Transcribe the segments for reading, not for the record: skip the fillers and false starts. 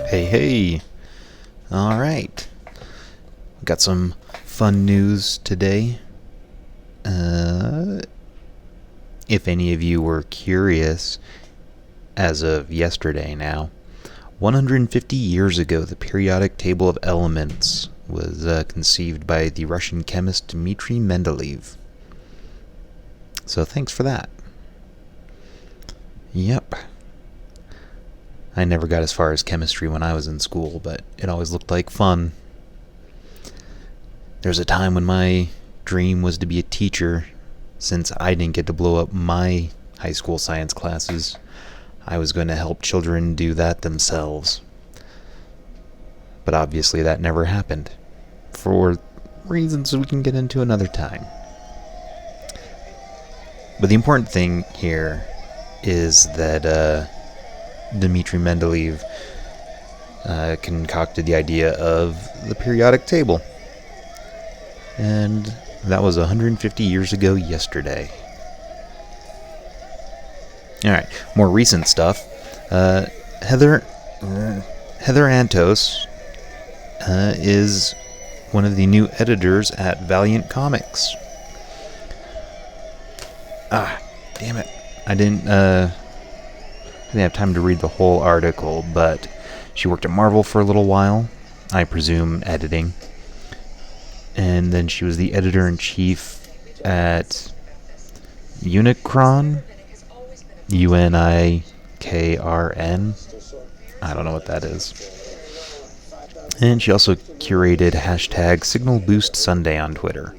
Hey. Alright. Got some fun news today. If any of you were curious, as of yesterday now, 150 years ago, the periodic table of elements was conceived by the Russian chemist Dmitry Mendeleev. So thanks for that. Yep. I never got as far as chemistry when I was in school, but it always looked like fun. There's a time when my dream was to be a teacher. Since I didn't get to blow up my high school science classes, I was going to help children do that themselves. But obviously that never happened, for reasons we can get into another time. But the important thing here is that Dmitry Mendeleev concocted the idea of the periodic table. And that was 150 years ago yesterday. Alright, more recent stuff. Heather Antos is one of the new editors at Valiant Comics. Damn it. I didn't have time to read the whole article, but she worked at Marvel for a little while, I presume editing. And then she was the editor-in-chief at Unicron? Unikrn? I don't know what that is. And she also curated hashtag Signal Boost Sunday on Twitter.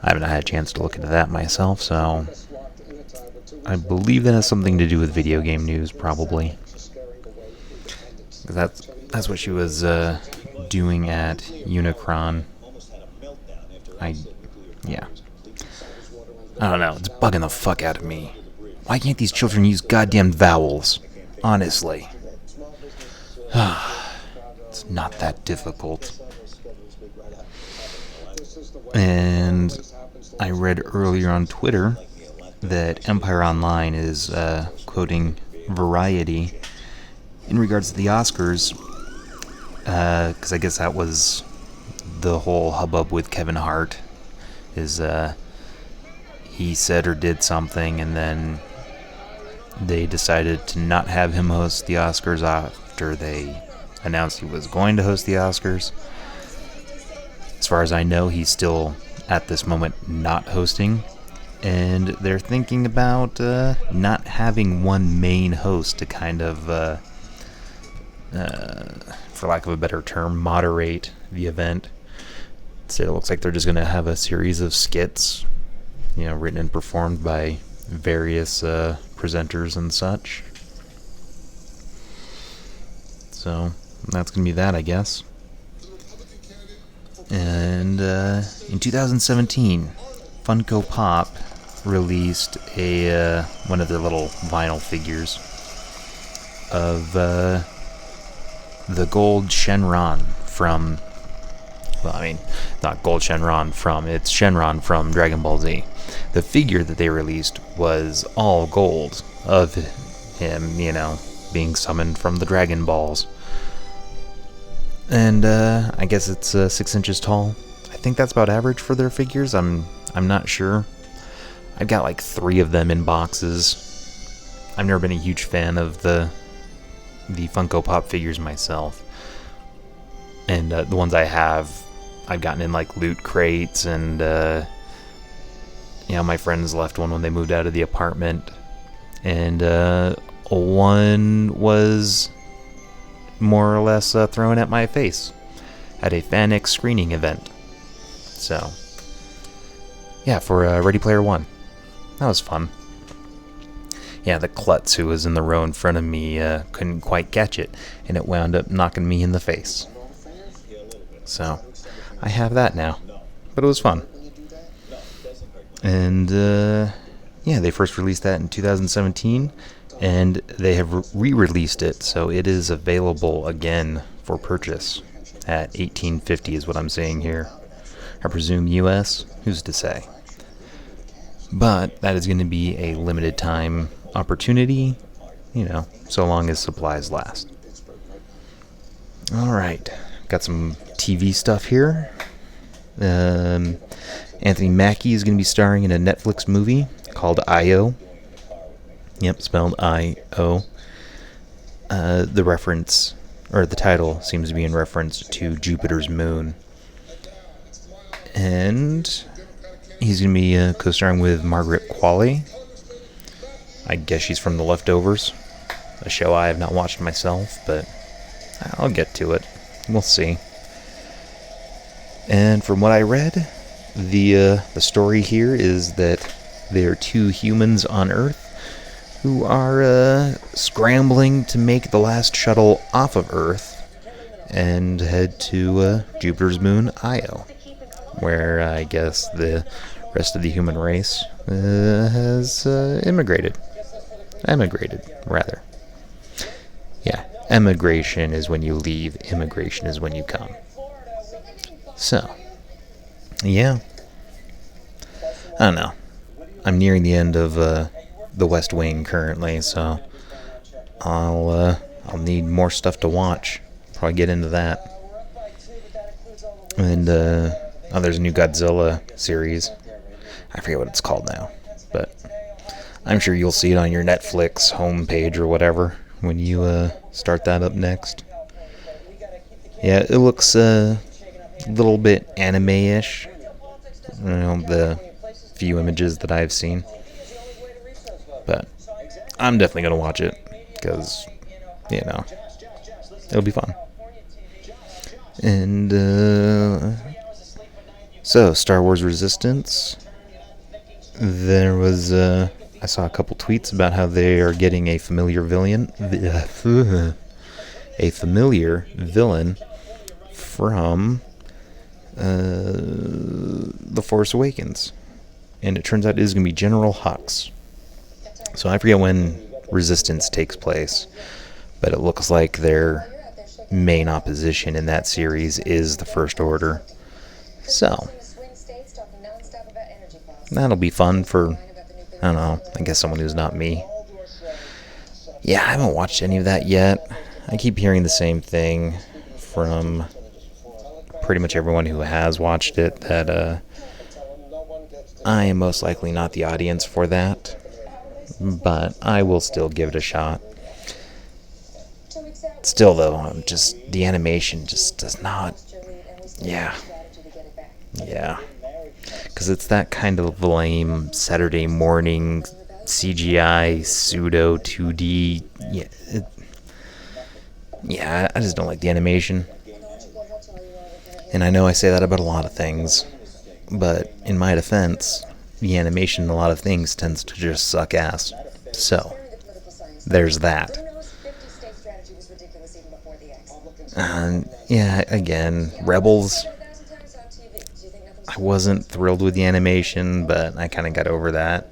I haven't had a chance to look into that myself, so I believe that has something to do with video game news, probably. That's what she was doing at Unicron. I don't know, it's bugging the fuck out of me. Why can't these children use goddamn vowels? Honestly. It's not that difficult. And I read earlier on Twitter that Empire Online is quoting Variety in regards to the Oscars, because I guess that was the whole hubbub with Kevin Hart, is he said or did something, and then they decided to not have him host the Oscars after they announced he was going to host the Oscars. As far as I know, he's still, at this moment, not hosting, and they're thinking about not having one main host to kind of, for lack of a better term, moderate the event. So it looks like they're just going to have a series of skits, written and performed by various presenters and such. So that's going to be that, I guess. And in 2017, Funko Pop released one of their little vinyl figures of the gold Shenron from, not gold Shenron from, it's Shenron from Dragon Ball Z. The figure that they released was all gold of him, being summoned from the Dragon Balls. And I guess it's 6 inches tall. I think that's about average for their figures. I'm not sure. I've got like 3 of them in boxes. I've never been a huge fan of the Funko Pop figures myself. And the ones I've gotten in like loot crates, and my friends left one when they moved out of the apartment, and one was more or less thrown at my face at a FanX screening event. So yeah, for Ready Player One, that was fun. Yeah, the klutz who was in the row in front of me couldn't quite catch it, and it wound up knocking me in the face. So I have that now, but it was fun. And they first released that in 2017, and they have re-released it, so it is available again for purchase at $18.50 is what I'm seeing here. I presume US, who's to say? But that is going to be a limited time opportunity, so long as supplies last. Alright, got some TV stuff here. Anthony Mackie is going to be starring in a Netflix movie called I.O. Yep, spelled I-O. The reference, or the title, seems to be in reference to Jupiter's moon. And he's going to be co-starring with Margaret Qualley. I guess she's from The Leftovers, a show I have not watched myself, but I'll get to it. We'll see. And from what I read, the story here is that there are two humans on Earth who are scrambling to make the last shuttle off of Earth and head to Jupiter's moon, Io, where I guess the rest of the human race has emigrated. Emigrated, rather. Yeah, emigration is when you leave, immigration is when you come. So, yeah. I don't know. I'm nearing the end of The West Wing currently, so I'll need more stuff to watch. Probably get into that. And there's a new Godzilla series. I forget what it's called now, but I'm sure you'll see it on your Netflix homepage or whatever when you start that up next. Yeah, it looks a little bit anime-ish. The few images that I've seen. But I'm definitely going to watch it because, it'll be fun. And, so, Star Wars Resistance. There was, I saw a couple tweets about how they are getting a familiar villain from The Force Awakens. And it turns out it is going to be General Hux. So I forget when Resistance takes place, but it looks like their main opposition in that series is the First Order. So that'll be fun for, I don't know, I guess someone who's not me. Yeah, I haven't watched any of that yet. I keep hearing the same thing from pretty much everyone who has watched it, that I am most likely not the audience for that, but I will still give it a shot. Still, though, just the animation just does not, yeah, because it's that kind of lame Saturday morning CGI pseudo 2D. Yeah, I just don't like the animation. And I know I say that about a lot of things, but in my defense, the animation in a lot of things tends to just suck ass. So, there's that. Yeah, again, Rebels, I wasn't thrilled with the animation, but I kind of got over that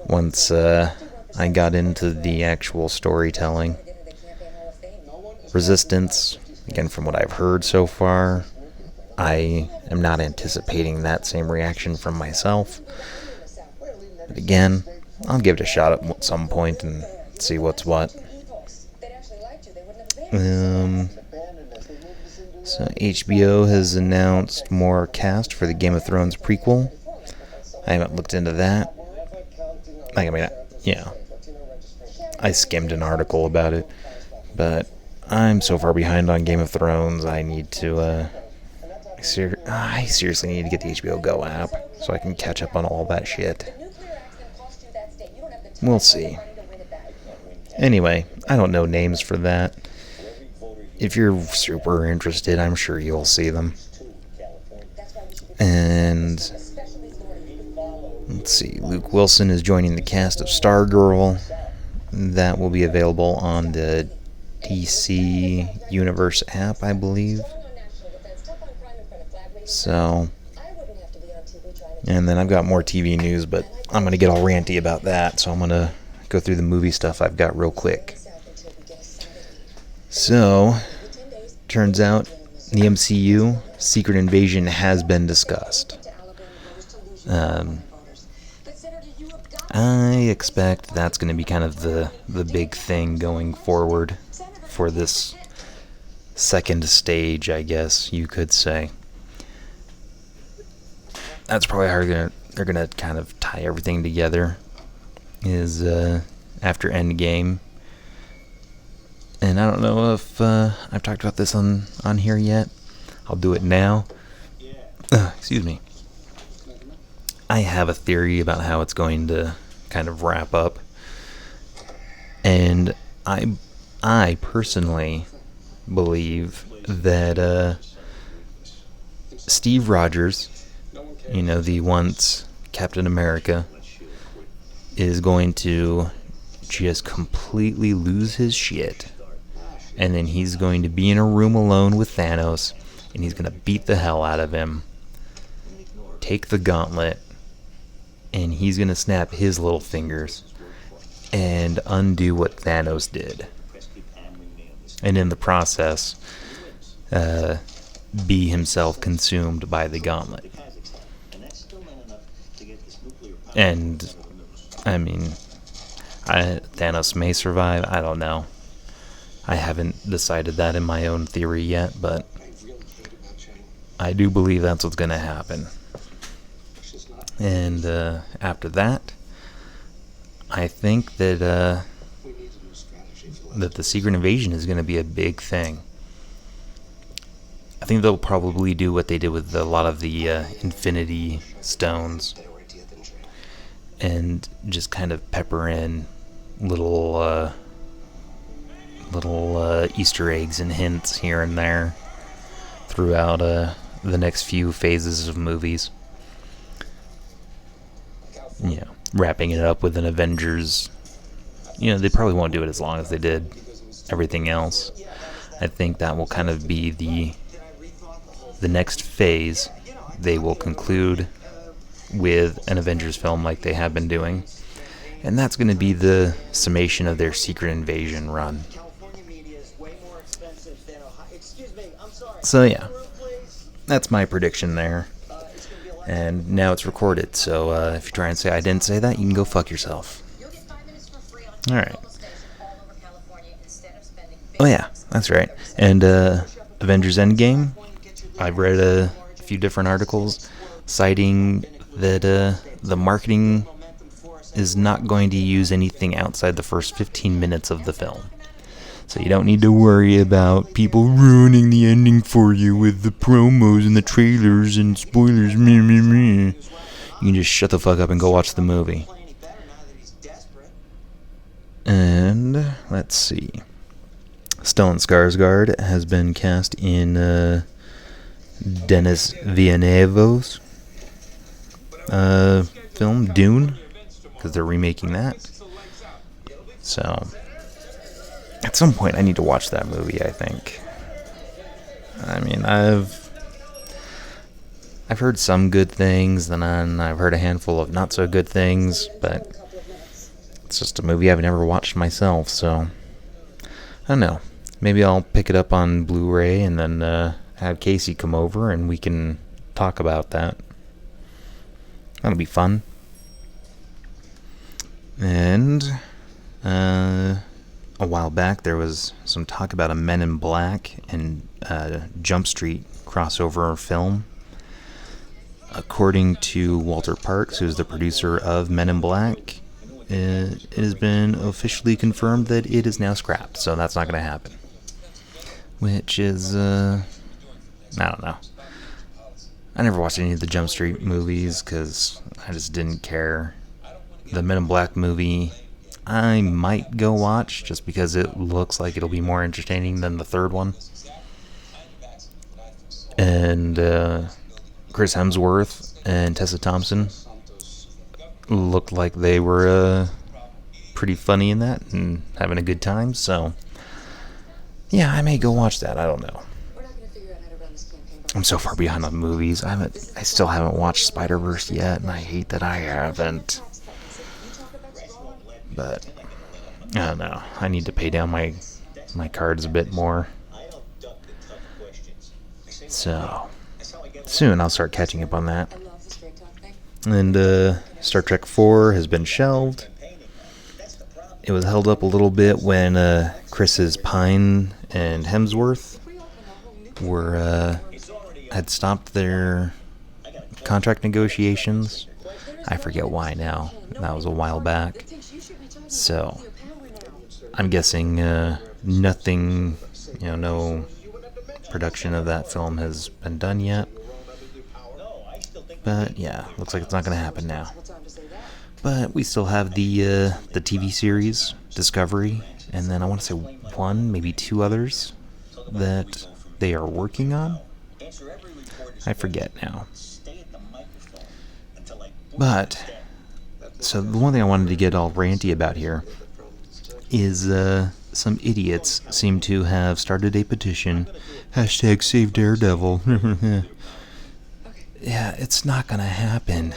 once I got into the actual storytelling. Resistance, again, from what I've heard so far, I am not anticipating that same reaction from myself. But again, I'll give it a shot at some point and see what's what. So HBO has announced more cast for the Game of Thrones prequel. I haven't looked into that. I skimmed an article about it, but I'm so far behind on Game of Thrones, I need to, I seriously need to get the HBO Go app so I can catch up on all that shit. We'll see. Anyway, I don't know names for that. If you're super interested, I'm sure you'll see them. And let's see, Luke Wilson is joining the cast of Stargirl. That will be available on the DC Universe app, I believe. So, and then I've got more TV news, but I'm going to get all ranty about that, so I'm going to go through the movie stuff I've got real quick. So, turns out the MCU Secret Invasion has been discussed. I expect that's going to be kind of the big thing going forward for this second stage, I guess you could say. That's probably how they're gonna kind of tie everything together, is after Endgame. And I don't know if I've talked about this on here yet. I'll do it now. Excuse me. I have a theory about how it's going to kind of wrap up. And I personally believe that Steve Rogers, the once Captain America, is going to just completely lose his shit. And then he's going to be in a room alone with Thanos, and he's going to beat the hell out of him, take the gauntlet, and he's going to snap his little fingers and undo what Thanos did. And in the process, be himself consumed by the gauntlet. And, I mean, Thanos may survive, I don't know. I haven't decided that in my own theory yet, but I do believe that's what's going to happen. And after that, I think that the Secret Invasion is going to be a big thing. I think they'll probably do what they did with a lot of the Infinity Stones, and just kind of pepper in little Easter eggs and hints here and there throughout the next few phases of movies. Wrapping it up with an Avengers. They probably won't do it as long as they did everything else. I think that will kind of be the next phase. They will conclude with an Avengers film like they have been doing. And that's going to be the summation of their Secret Invasion run. So yeah, that's my prediction there. And now it's recorded, so if you try and say I didn't say that, you can go fuck yourself. Alright. Oh yeah, that's right. And Avengers Endgame, I've read a few different articles citing that the marketing is not going to use anything outside the first 15 minutes of the film. So you don't need to worry about people ruining the ending for you with the promos and the trailers and spoilers. Meh, meh, meh. You can just shut the fuck up and go watch the movie. And let's see. Stellan Skarsgård has been cast in Denis Villeneuve's film Dune, because they're remaking that. So at some point I need to watch that movie, I think. I mean, I've heard some good things, then I've heard a handful of not so good things, but it's just a movie I've never watched myself, so I don't know. Maybe I'll pick it up on Blu-ray and then have Casey come over and we can talk about that. That'll be fun. And a while back there was some talk about a Men in Black and Jump Street crossover film. According to Walter Parks, who's the producer of Men in Black, it has been officially confirmed that it is now scrapped, so that's not going to happen. Which is, I don't know. I never watched any of the Jump Street movies because I just didn't care. The Men in Black movie, I might go watch just because it looks like it'll be more entertaining than the third one. And Chris Hemsworth and Tessa Thompson looked like they were pretty funny in that and having a good time, so yeah, I may go watch that. I don't know. I'm so far behind on movies. I still haven't watched Spider-Verse yet, and I hate that I haven't. But I don't know. I need to pay down my cards a bit more. So soon I'll start catching up on that. And Star Trek 4 has been shelved. It was held up a little bit when Chris's Pine and Hemsworth had stopped their contract negotiations. I forget why now. That was a while back. So, I'm guessing nothing, no production of that film has been done yet. But yeah, looks like it's not going to happen now. But we still have the TV series, Discovery, and then I want to say one, maybe two others that they are working on. I forget now. But, so the one thing I wanted to get all ranty about here is some idiots seem to have started a petition. Hashtag Save Daredevil. Yeah, it's not gonna happen.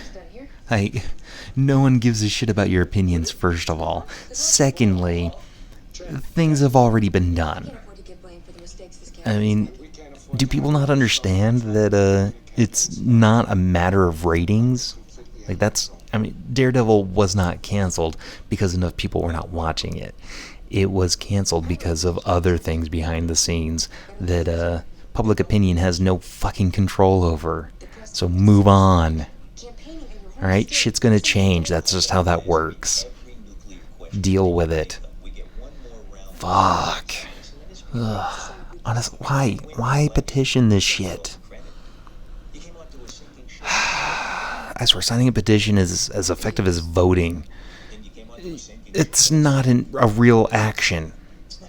No one gives a shit about your opinions, first of all. Secondly, things have already been done. I mean, do people not understand that it's not a matter of ratings? Daredevil was not canceled because enough people were not watching it. It was canceled because of other things behind the scenes that public opinion has no fucking control over. So move on. Alright, shit's gonna change. That's just how that works. Deal with it. Fuck. Ugh. Honestly, why petition this shit? I swear, signing a petition is as effective as voting. It's not a real action.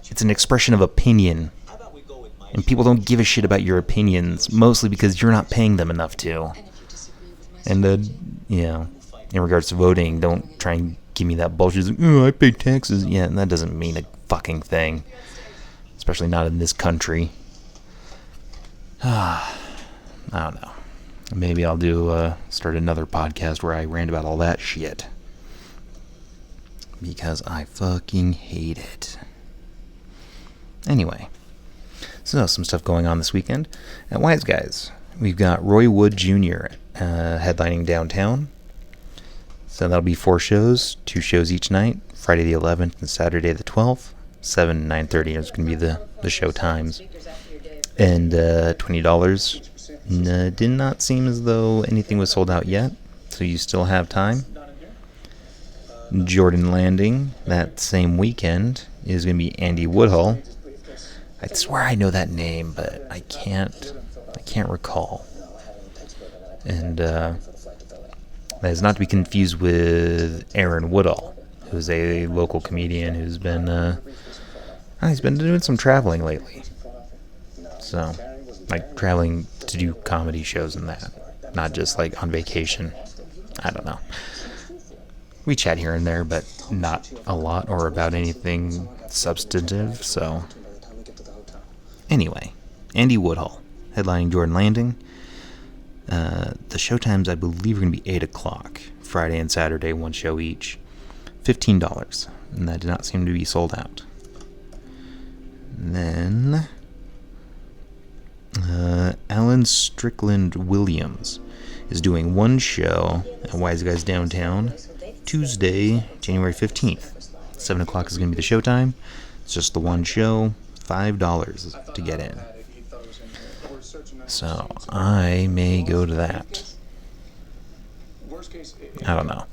It's an expression of opinion. And people don't give a shit about your opinions, mostly because you're not paying them enough to. And, in regards to voting, don't try and give me that bullshit. Like, oh, I pay taxes. Yeah, and that doesn't mean a fucking thing. Especially not in this country. I don't know. Maybe I'll start another podcast where I rant about all that shit. Because I fucking hate it. Anyway. So, some stuff going on this weekend. At Wise Guys, we've got Roy Wood Jr. Headlining downtown. So that'll be 4 shows, 2 shows each night, Friday the 11th and Saturday the 12th. 7 and 9:30 is going to be the show times. And $20. Did not seem as though anything was sold out yet, so you still have time. Jordan Landing, that same weekend, is going to be Andy Woodhull. I swear I know that name, but I can't recall. And that is not to be confused with Aaron Woodhull, who's a local comedian who's been he's been doing some traveling lately. So, traveling to do comedy shows and that, not just on vacation. I don't know. We chat here and there, but not a lot or about anything substantive. So. Anyway, Andy Woodhull, headlining Jordan Landing. The show times, I believe, are going to be 8 o'clock. Friday and Saturday, 1 show each. $15. And that did not seem to be sold out. And then, Alan Strickland Williams is doing 1 show at Wise Guys Downtown, Tuesday, January 15th. 7 o'clock is going to be the showtime. It's just the 1 show. $5 to get in. So, I may go to that. I don't know.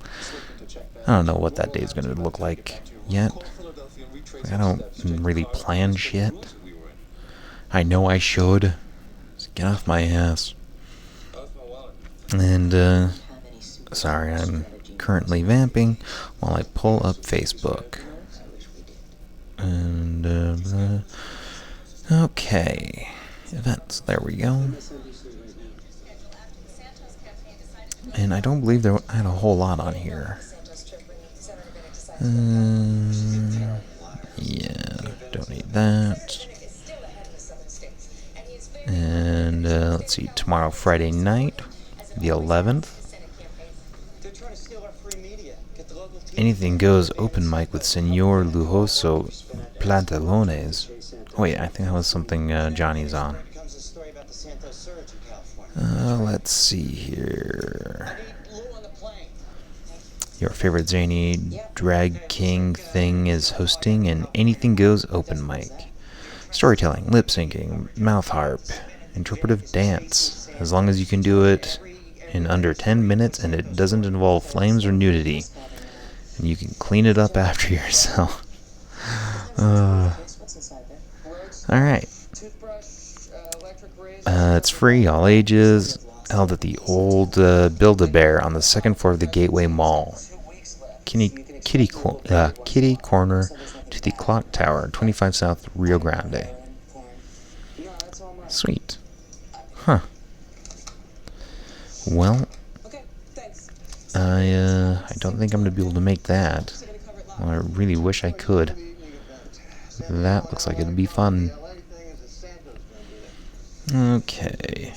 I don't know what that day is going to look like yet. I don't really plan shit. I know I should. Just get off my ass. And, sorry, I'm currently vamping while I pull up Facebook. And, okay. Events. There we go. And I don't believe I had a whole lot on here. Yeah, don't need that. And, let's see, tomorrow, Friday night, the 11th. Anything Goes open mic with Senor Lujoso Pantalones. Oh wait, I think that was something Johnny's on. Let's see here. Your favorite zany drag king thing is hosting an Anything Goes open mic. storytelling, lip syncing, mouth harp, interpretive dance. As long as you can do it in under 10 minutes and it doesn't involve flames or nudity. And you can clean it up after yourself. Alright. It's free, all ages. Held at the old Build-A-Bear on the second floor of the Gateway Mall. Kitty corner to the clock tower, 25 South Rio Grande. Sweet. Huh. Well, I don't think I'm going to be able to make that. Well, I really wish I could. That looks like it'd be fun. Okay.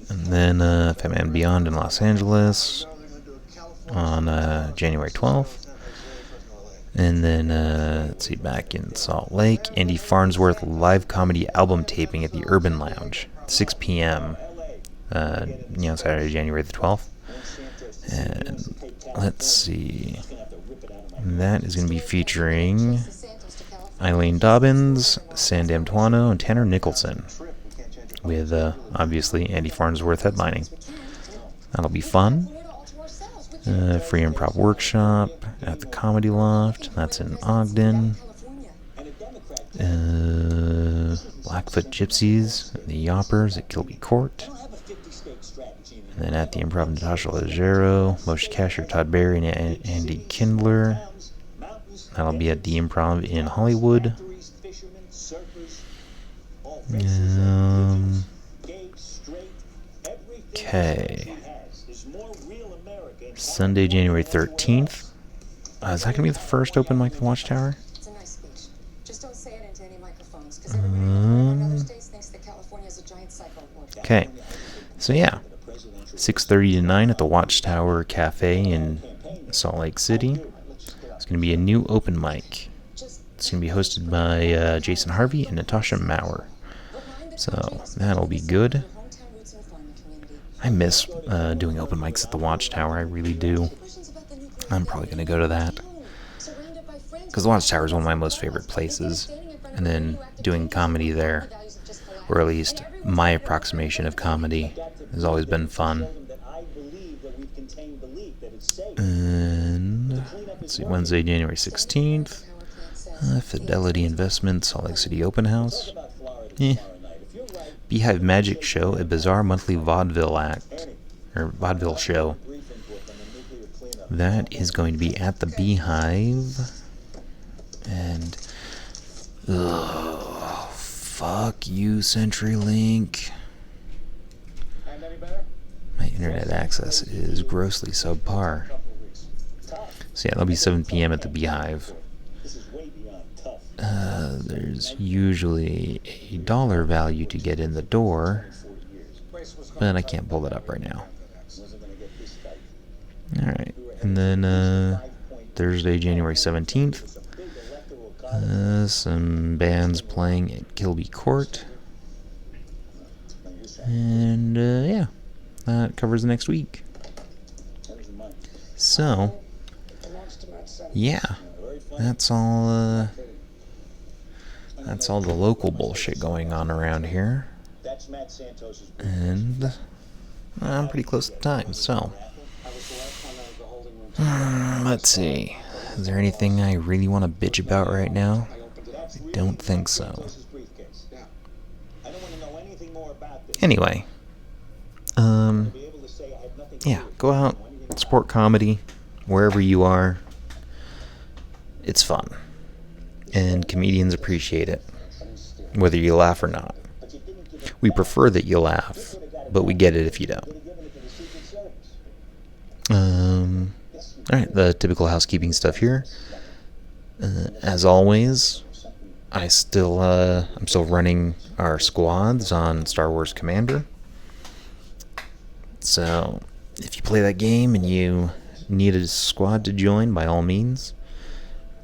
And then Fat Man Beyond in Los Angeles on January 12th. And then, let's see, back in Salt Lake, Andy Farnsworth live comedy album taping at the Urban Lounge, 6 p.m., Saturday, January the 12th. And let's see, that is going to be featuring Eileen Dobbins, Sandam Tuano, and Tanner Nicholson, with, obviously, Andy Farnsworth headlining. That'll be fun. Free improv workshop at the Comedy Loft. That's in Ogden. Blackfoot Gypsies and the Yoppers at Kilby Court. And then at the Improv, Natasha Leggero, Moshe Kasher, Todd Barry, and Andy Kindler. That'll be at the Improv in Hollywood. Okay. Sunday, January 13th. Is that going to be the first open mic at the Watchtower? Okay. So yeah, 6:30 to 9 at the Watchtower Cafe in Salt Lake City. It's going to be a new open mic. It's going to be hosted by Jason Harvey and Natasha Maurer. So that'll be good. I miss doing open mics at the Watchtower. I really do. I'm probably going to go to that. Because the Watchtower is one of my most favorite places. And then doing comedy there, or at least my approximation of comedy, has always been fun. And let's see, Wednesday, January 16th. Fidelity Investments, Salt Lake City Open House. Beehive Magic Show, a bizarre monthly vaudeville show. That is going to be at the Beehive. And fuck you, CenturyLink. My internet access is grossly subpar. So yeah, that'll be 7 p.m. at the Beehive. There's usually a $1 value to get in the door, but I can't pull that up right now. Alright, and then Thursday, January 17th, some bands playing at Kilby Court. And yeah, that covers the next week. So, yeah, that's all the local bullshit going on around here. And I'm pretty close to time, so let's see. Is there anything I really want to bitch about right now? I don't think so. Anyway, yeah, go out, support comedy, wherever you are. It's fun. And comedians appreciate it, whether you laugh or not. We prefer that you laugh, but we get it if you don't. Alright, the typical housekeeping stuff here. As always, I'm still running our squads on Star Wars Commander. So, if you play that game and you need a squad to join, by all means,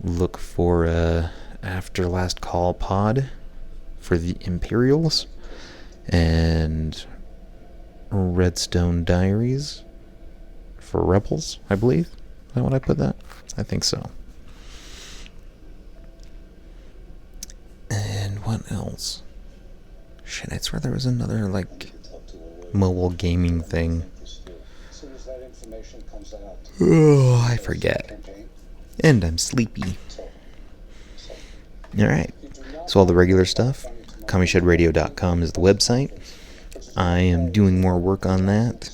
look for After Last Call pod for the Imperials and Redstone Diaries for Rebels, I believe. Is that what I put that? I think so. And what what else? Shit, I swear there was another, mobile gaming thing. Oh, I forget. And I'm sleepy. Alright. So all the regular stuff, commyshedradio.com is the website. I am doing more work on that.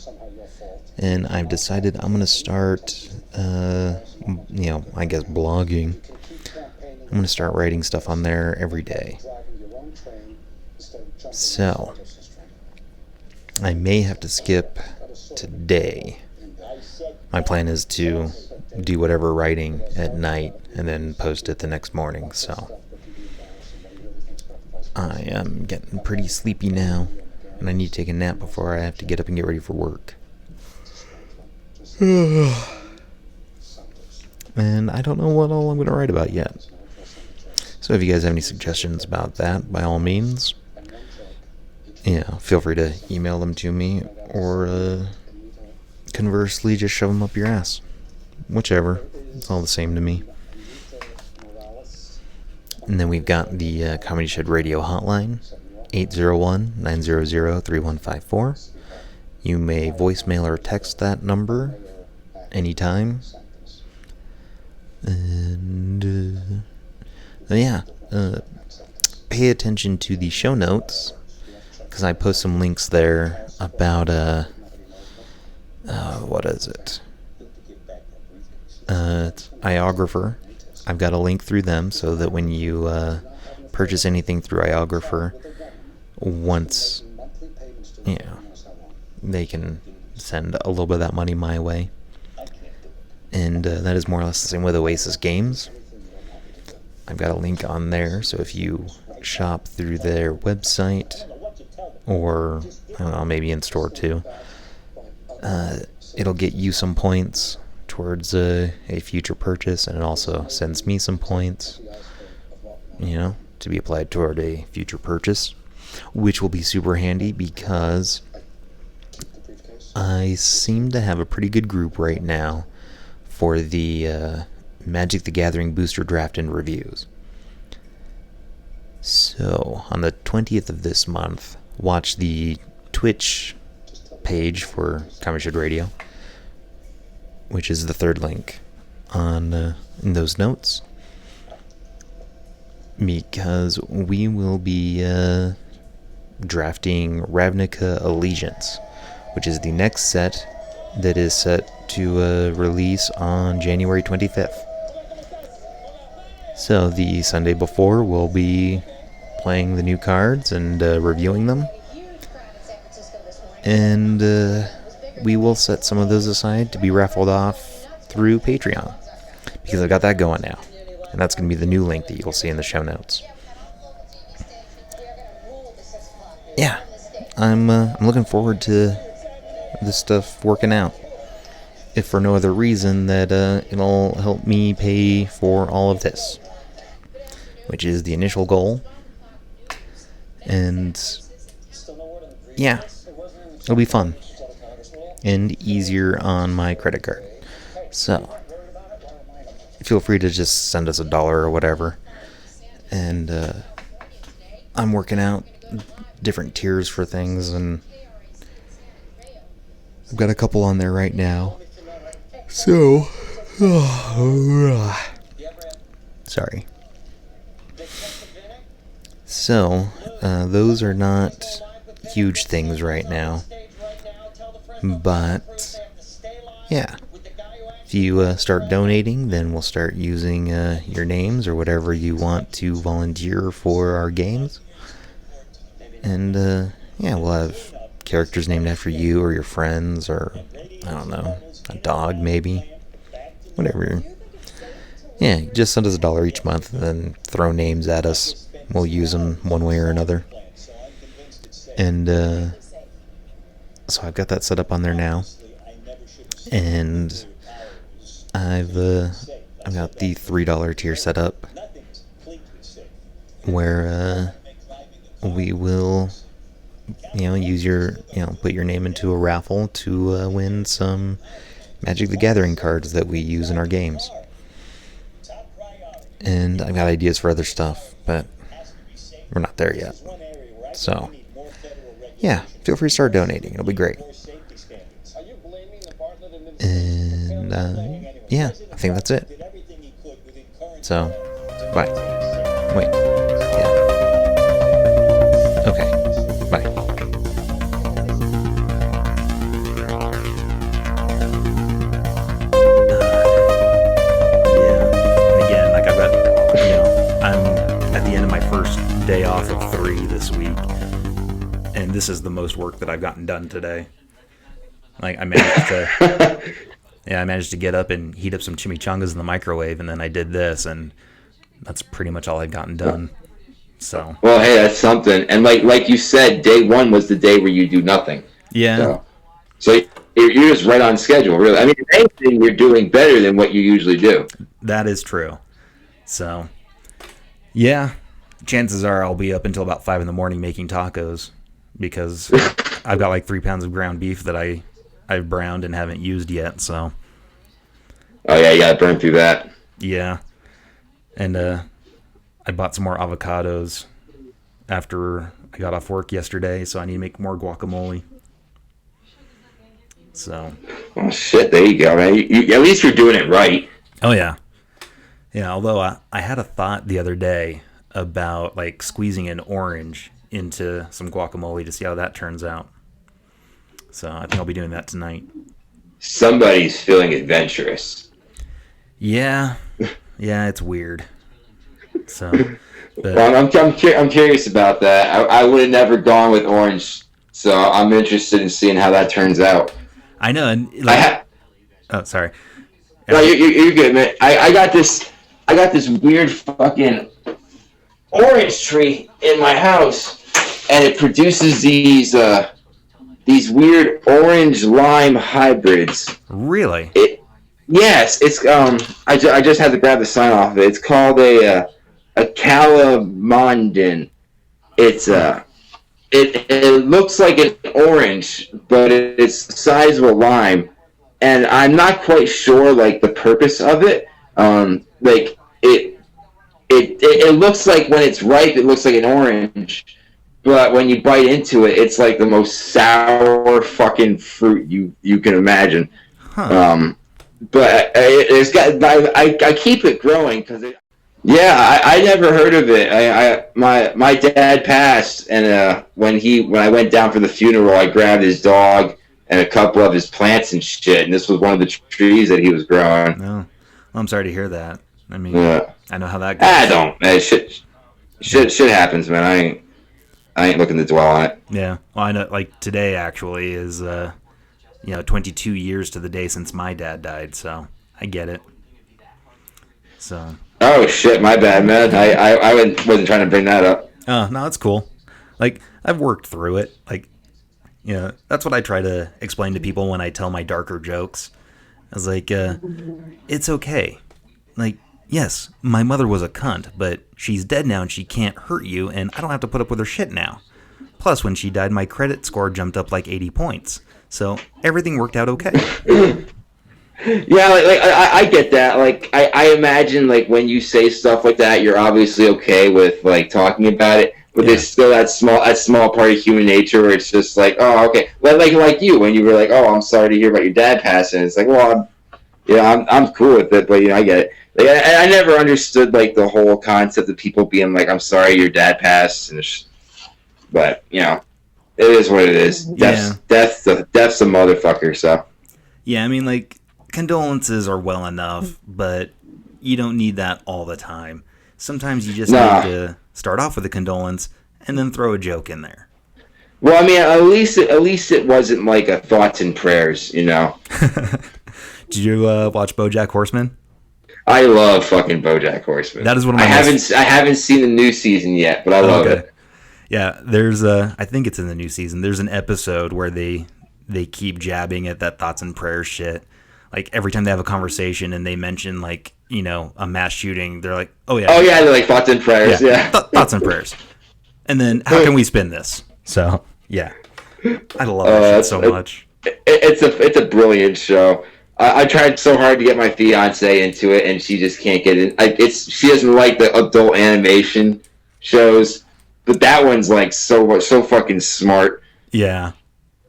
And I've decided I'm going to start, blogging. I'm going to start writing stuff on there every day. So, I may have to skip today. My plan is to do whatever writing at night and then post it the next morning, so I am getting pretty sleepy now, and I need to take a nap before I have to get up and get ready for work. And I don't know what all I'm going to write about yet. So if you guys have any suggestions about that, by all means, feel free to email them to me, or conversely, just shove them up your ass. Whichever. It's all the same to me. And then we've got the Comedy Shed Radio hotline, 801-900-3154. You may voicemail or text that number anytime. And, pay attention to the show notes, because I post some links there about, what is it? It's Iographer. I've got a link through them so that when you purchase anything through Iographer, once, they can send a little bit of that money my way. And that is more or less the same with Oasis Games. I've got a link on there, so if you shop through their website, or, I don't know, maybe in store too, it'll get you some points towards a future purchase, and it also sends me some points, to be applied toward a future purchase, which will be super handy because I seem to have a pretty good group right now for the Magic the Gathering booster draft and reviews. So, on the 20th of this month, watch the Twitch page for Comedy Shed Radio, which is the third link on in those notes, because we will be drafting Ravnica Allegiance, which is the next set that is set to release on January 25th. So the Sunday before, we'll be playing the new cards and reviewing them. And we will set some of those aside to be raffled off through Patreon, because I've got that going now. And that's going to be the new link that you'll see in the show notes. Yeah, I'm looking forward to this stuff working out. If for no other reason that it'll help me pay for all of this, which is the initial goal. And yeah, it'll be fun and easier on my credit card. So feel free to just send us $1 or whatever. And I'm working out different tiers for things, and I've got a couple on there right now. So, sorry. So, those are not huge things right now. But, yeah. If you start donating, then we'll start using your names or whatever you want to volunteer for our games. And, we'll have characters named after you or your friends, or, I don't know, a dog maybe. Whatever. Yeah, just send us $1 each month and then throw names at us. We'll use them one way or another. And, so I've got that set up on there now. And I've got the $3 tier set up, where we will, use your, put your name into a raffle to win some Magic the Gathering cards that we use in our games. And I've got ideas for other stuff, but we're not there yet. So, yeah, feel free to start donating. It'll be great. And, yeah, I think that's it. So, bye. Wait. Yeah. Okay. Bye. Day off of 3 this week, and this is the most work that I've gotten done today. Like, I managed to get up and heat up some chimichangas in the microwave, and then I did this, and that's pretty much all I've gotten done. So, well, hey, that's something. And like you said, day 1 was the day where you do nothing. Yeah. So you're just right on schedule, really. I mean, if anything, you're doing better than what you usually do. That is true. So, yeah. Chances are I'll be up until about 5 in the morning making tacos, because I've got like 3 pounds of ground beef that I've browned and haven't used yet. So, oh yeah, you gotta burn through that. Yeah, and I bought some more avocados after I got off work yesterday, so I need to make more guacamole. So, oh shit, there you go, man. At least you're doing it right. Oh yeah, yeah. Although I had a thought the other day about like squeezing an orange into some guacamole to see how that turns out. So I think I'll be doing that tonight. Somebody's feeling adventurous. Yeah, it's weird. So, but, well, I'm curious about that. I would have never gone with orange, so I'm interested in seeing how that turns out. I know, and like, oh, sorry. No, you're good, man. I got this weird fucking orange tree in my house, and it produces these weird orange lime hybrids. Really? Yes, it's I just had to grab the sign off of it. It's called a calamondin. It's it looks like an orange, but it's the size of a lime, and I'm not quite sure like the purpose of it. Like it looks like when it's ripe, it looks like an orange, but when you bite into it, it's like the most sour fucking fruit you can imagine. Huh. But I keep it growing because I never heard of it. My dad passed, and when I went down for the funeral, I grabbed his dog and a couple of his plants and shit, and this was one of the trees that he was growing. No, well, I'm sorry to hear that. I mean, I know how that goes. Shit happens, man. I ain't looking to dwell on it. Yeah. Well, I know. Like today, actually, is 22 years to the day since my dad died. So I get it. So. Oh shit, my bad, man. I wasn't trying to bring that up. Oh no, it's cool. Like I've worked through it. Like, that's what I try to explain to people when I tell my darker jokes. I was like, it's okay. Like, yes, my mother was a cunt, but she's dead now and she can't hurt you, and I don't have to put up with her shit now. Plus, when she died, my credit score jumped up like 80 points. So everything worked out okay. Yeah, like I get that. Like I imagine like when you say stuff like that, you're obviously okay with like talking about it, but there's still that small part of human nature where it's just like, oh, okay. Like you when you were like, oh, I'm sorry to hear about your dad passing. It's like, well, I'm cool with it, but I get it. Like, I never understood like the whole concept of people being like, I'm sorry your dad passed, but it is what it is. Death's a motherfucker. So yeah, I mean, like, condolences are well enough, but you don't need that all the time. Sometimes you just need to start off with a condolence and then throw a joke in there. Well, I mean, at least it wasn't like a thoughts and prayers, Did you watch BoJack Horseman? I love fucking BoJack Horseman. That is one of my I haven't seen the new season yet, but I love it. Yeah, there's I think it's in the new season. There's an episode where they keep jabbing at that thoughts and prayers shit. Like every time they have a conversation and they mention like, a mass shooting, they're like, oh yeah. Oh yeah, they're like thoughts and prayers, yeah. Thoughts and prayers. And then how can we spin this? So, yeah. I love that shit so much. It's a brilliant show. I tried so hard to get my fiance into it, and she just can't get in. She doesn't like the adult animation shows, but that one's like so fucking smart. Yeah.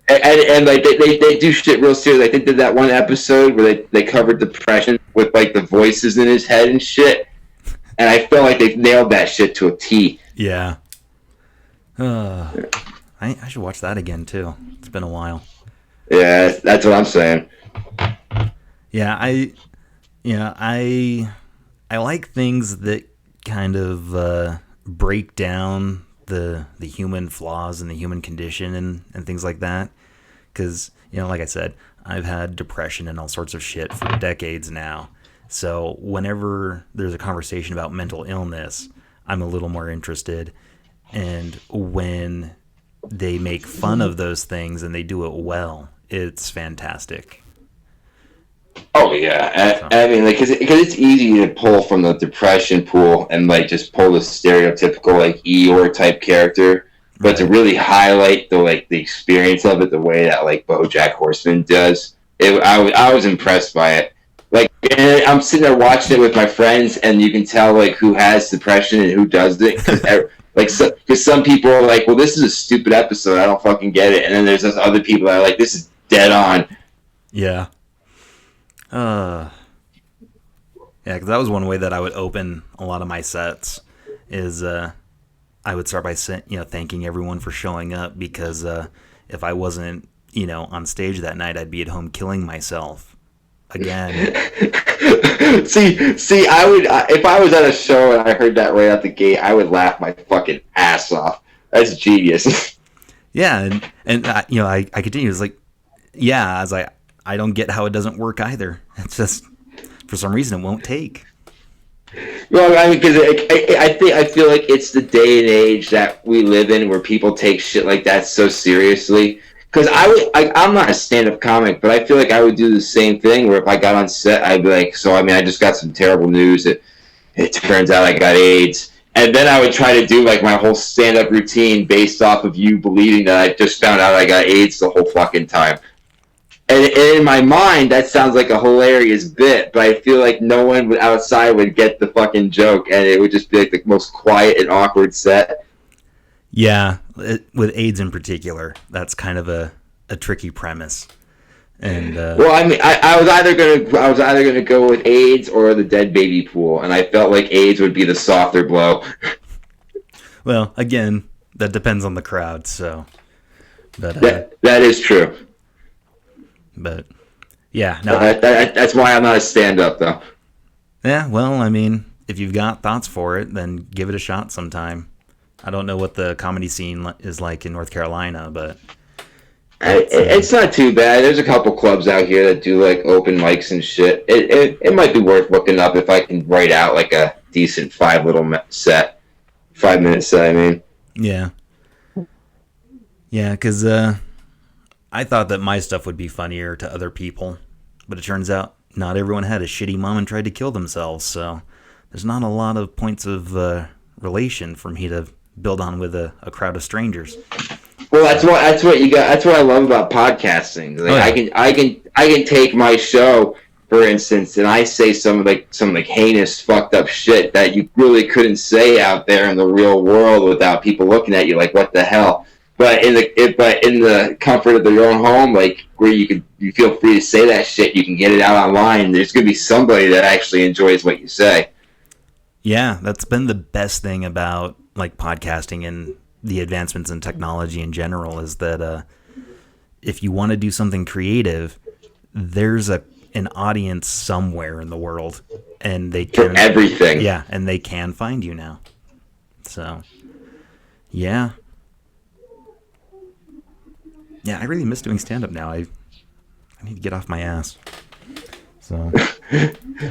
And like they do shit real serious. Like they did that one episode where they covered depression with like the voices in his head and shit. And I felt like they nailed that shit to a T. Yeah. I should watch that again too. It's been a while. Yeah, that's what I'm saying. Yeah, I like things that kind of break down the human flaws and the human condition and things like that. Because, like I said, I've had depression and all sorts of shit for decades now. So whenever there's a conversation about mental illness, I'm a little more interested. And when they make fun of those things and they do it well, it's fantastic. Oh yeah, I mean, like, because it's easy to pull from the depression pool and like just pull the stereotypical like Eeyore type character, but Right. to really highlight the experience of it the way that like BoJack Horseman does, I was impressed by it. Like, and I'm sitting there watching it with my friends, and you can tell like who has depression and who doesn't. Because some people are like, well, this is a stupid episode, I don't fucking get it, and then there's those other people that are like, this is dead on. Yeah. Yeah, because that was one way that I would open a lot of my sets. Is I would start by thanking everyone for showing up, because if I wasn't on stage that night, I'd be at home killing myself again. see, I would if I was at a show and I heard that right out the gate, I would laugh my fucking ass off. That's genius. Yeah, and I continue. It's like, yeah, I was like, I don't get how it doesn't work either. It's just for some reason it won't take. Well, I mean, because I feel like it's the day and age that we live in where people take shit like that so seriously. Because I'm not a stand-up comic, but I feel like I would do the same thing. Where if I got on set, I'd be like, "So, I mean, I just got some terrible news. It turns out I got AIDS." And then I would try to do like my whole stand-up routine based off of you believing that I just found out I got AIDS the whole fucking time. And in my mind, that sounds like a hilarious bit, but I feel like no one outside would get the fucking joke, and it would just be like the most quiet and awkward set. Yeah, with AIDS in particular, that's kind of a tricky premise. And well, I mean, I was either gonna go with AIDS or the dead baby pool, and I felt like AIDS would be the softer blow. Well, again, that depends on the crowd. So, but that is true. But yeah, no, that's why I'm not a stand-up though. Yeah, well, I mean, if you've got thoughts for it, then give it a shot sometime. I don't know what the comedy scene is like in North Carolina, but it's not too bad. There's a couple clubs out here that do like open mics and shit. It might be worth looking up if I can write out like a decent 5-minute set. I mean. Yeah. Yeah, because I thought that my stuff would be funnier to other people, but it turns out not everyone had a shitty mom and tried to kill themselves, so there's not a lot of points of relation for me to build on with a crowd of strangers. Well, that's what you got. That's what I love about podcasting. Like, I can take my show, for instance, and I say some heinous, fucked up shit that you really couldn't say out there in the real world without people looking at you like, what the hell? But in the comfort of your own home, like where you feel free to say that shit, you can get it out online. There's gonna be somebody that actually enjoys what you say. Yeah, that's been the best thing about like podcasting and the advancements in technology in general, is that if you want to do something creative, there's an audience somewhere in the world, and they can for everything. Yeah, and they can find you now. So, yeah. Yeah, I really miss doing stand-up now. I need to get off my ass. So,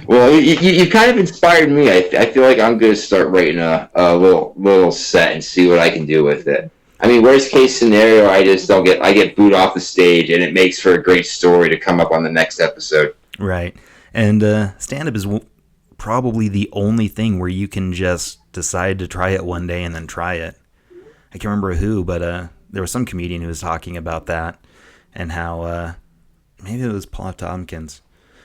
well, you kind of inspired me. I feel like I'm going to start writing a little set and see what I can do with it. I mean, worst case scenario, I get booed off the stage, and it makes for a great story to come up on the next episode. Right, and stand-up is probably the only thing where you can just decide to try it one day and then try it. I can't remember who, but there was some comedian who was talking about that, and how maybe it was Paul Tompkins.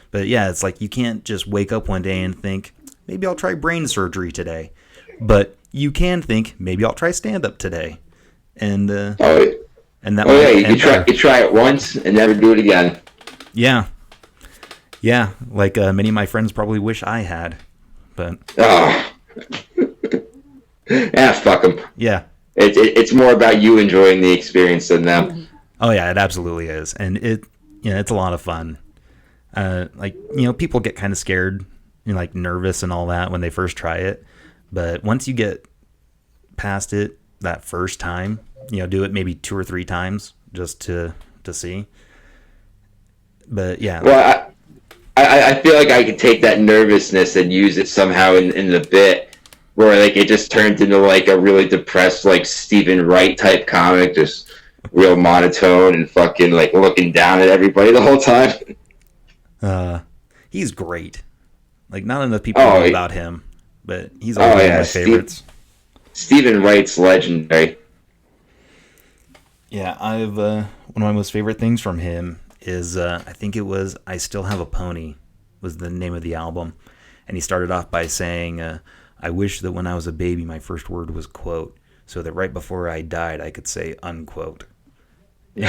But yeah, it's like you can't just wake up one day and think, maybe I'll try brain surgery today. But you can think, maybe I'll try stand-up today. And that you try it once and never do it again. Yeah, like many of my friends probably wish I had, but fuck them. Yeah, it's more about you enjoying the experience than them. Oh yeah, it absolutely is, and it's a lot of fun. People get kind of scared and like nervous and all that when they first try it, but once you get past it that first time, do it maybe 2 or 3 times just to see. But yeah. Well, I feel like I could take that nervousness and use it somehow in the bit where like it just turns into like a really depressed like Stephen Wright type comic, just real monotone and fucking like looking down at everybody the whole time. He's great. Like not enough people know about him, but he's always one of my favorites. Stephen Wright's legendary. Yeah, I've one of my most favorite things from him is I think it was "I Still Have a Pony" was the name of the album, and he started off by saying, "I wish that when I was a baby, my first word was quote, so that right before I died, I could say unquote." And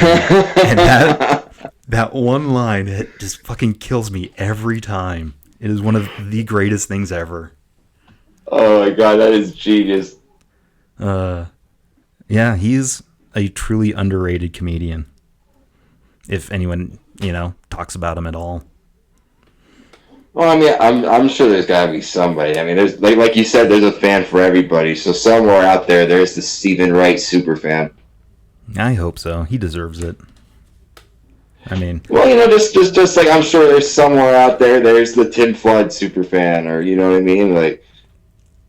that one line, it just fucking kills me every time. It is one of the greatest things ever. Oh my god, that is genius. Yeah, he's a truly underrated comedian. If anyone, talks about him at all. Well, I mean, I'm sure there's got to be somebody. I mean, there's like you said, there's a fan for everybody. So somewhere out there's the Stephen Wright super fan. I hope so. He deserves it. I mean, well, just like I'm sure there's somewhere out there's the Tim Flood super fan, or you know what I mean, like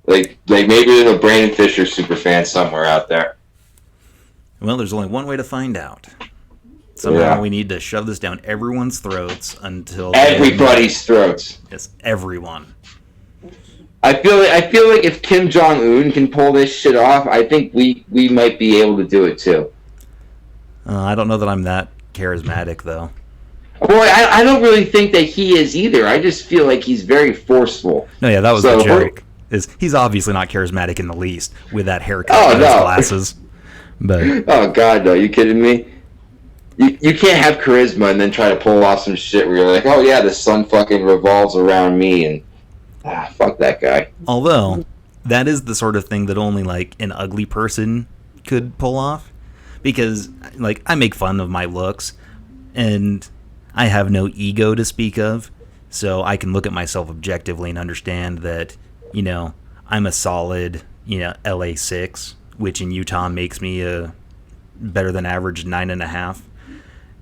maybe there's a Branden Fisher super fan somewhere out there. Well, there's only one way to find out. Somehow we need to shove this down everyone's throats until everybody's throats. Yes, everyone. I feel like if Kim Jong-un can pull this shit off, I think we might be able to do it too. I don't know that I'm that charismatic though. Well, I don't really think that he is either. I just feel like he's very forceful. No, yeah, that was the joke. He's obviously not charismatic in the least with that haircut and those glasses. But oh god, no! You kidding me? You can't have charisma and then try to pull off some shit where you're like, oh yeah, the sun fucking revolves around me, and fuck that guy. Although that is the sort of thing that only like an ugly person could pull off, because like I make fun of my looks and I have no ego to speak of, so I can look at myself objectively and understand that I'm a solid LA 6, which in Utah makes me a better than average 9.5.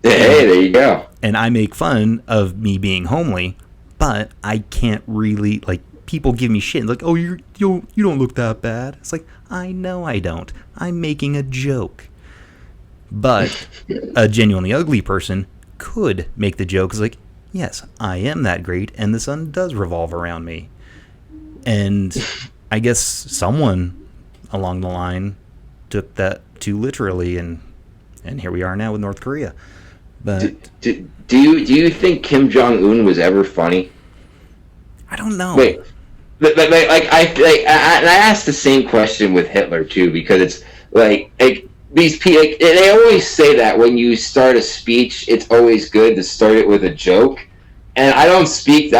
Hey, there you go. And I make fun of me being homely, but I can't really, like, people give me shit like, oh, you don't look that bad. It's like, I know I don't. I'm making a joke. But a genuinely ugly person could make the joke. It's like, yes, I am that great, and the sun does revolve around me. And I guess someone along the line took that too literally, and here we are now with North Korea. But do you think Kim Jong-un was ever funny? I don't know. Wait, I asked the same question with Hitler too, because it's like these people, they always say that when you start a speech, it's always good to start it with a joke. And I don't speak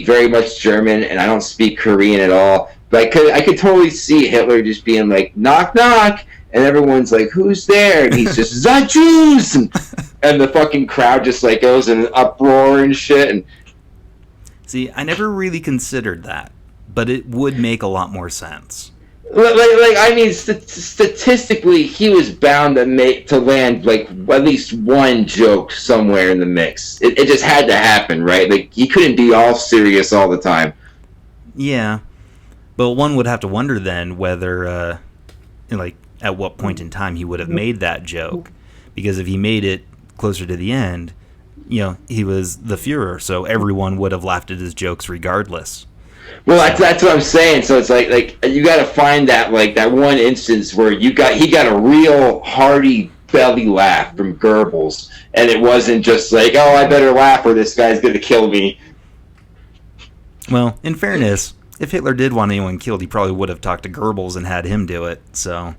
very much German, and I don't speak Korean at all. But I could totally see Hitler just being like, knock knock, and everyone's like, who's there? And he's just, the Jews! And the fucking crowd just like goes in an uproar and shit. And see, I never really considered that, but it would make a lot more sense. I mean, statistically, he was bound to land like at least one joke somewhere in the mix. It just had to happen, right? Like he couldn't be all serious all the time. Yeah, but one would have to wonder then whether, at what point in time he would have made that joke, because if he made it closer to the end, he was the Führer, so everyone would have laughed at his jokes regardless. Well, that's what I'm saying. So it's like you got to find that that one instance where he got a real hearty belly laugh from Goebbels, and it wasn't just like, oh, I better laugh or this guy's gonna kill me. Well, in fairness, if Hitler did want anyone killed, he probably would have talked to Goebbels and had him do it. So